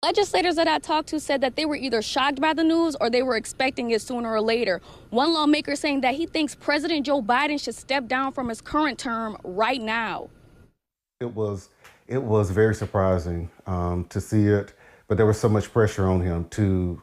Legislators that I talked to said that they were either shocked by the news or they were expecting it sooner or later. One lawmaker saying that he thinks President Joe Biden should step down from his current term right now. It was very surprising to see it, but there was so much pressure on him to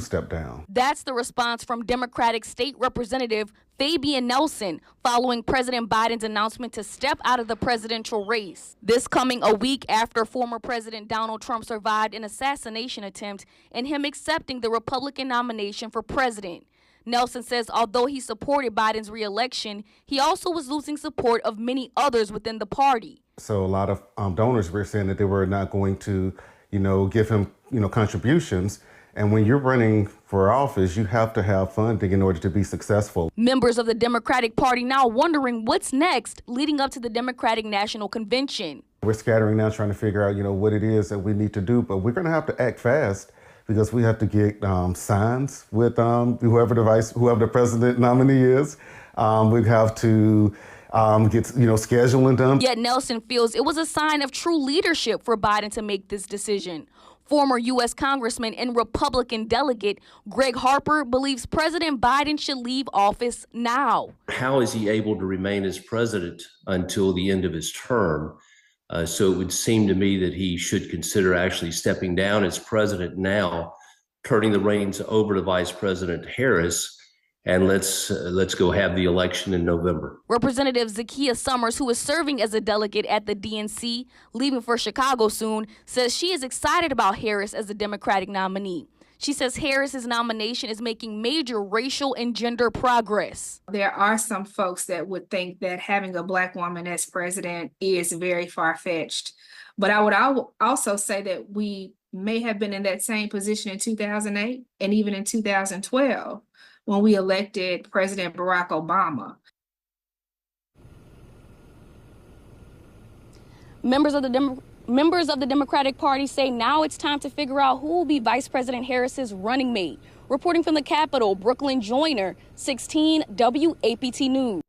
step down. That's the response from Democratic State Representative Fabian Nelson following President Biden's announcement to step out of the presidential race. This coming a week after former President Donald Trump survived an assassination attempt and him accepting the Republican nomination for president. Nelson says although he supported Biden's re-election, he also was losing support of many others within the party. So a lot of donors were saying that they were not going to, give him, contributions. And when you're running for office, you have to have funding in order to be successful. Members of the Democratic Party now wondering what's next leading up to the Democratic National Convention. We're scattering now trying to figure out, what it is that we need to do, but we're going to have to act fast because we have to get signs with whoever the president nominee is. We have to get, scheduling done. Yet Nelson feels it was a sign of true leadership for Biden to make this decision. Former U.S. Congressman and Republican delegate Greg Harper believes President Biden should leave office now. How is he able to remain as president until the end of his term? So it would seem to me that he should consider actually stepping down as president now, turning the reins over to Vice President Harris, and let's go have the election in November. Representative Zakiya Summers, who is serving as a delegate at the DNC, leaving for Chicago soon, says she is excited about Harris as the Democratic nominee. She says Harris's nomination is making major racial and gender progress. There are some folks that would think that having a Black woman as president is very far-fetched. But I would also say that we may have been in that same position in 2008 and even in 2012. When we elected President Barack Obama. Members of the Democratic Party say now it's time to figure out who will be Vice President Harris's running mate. Reporting from the Capitol, Brooklyn Joyner, 16 WAPT News.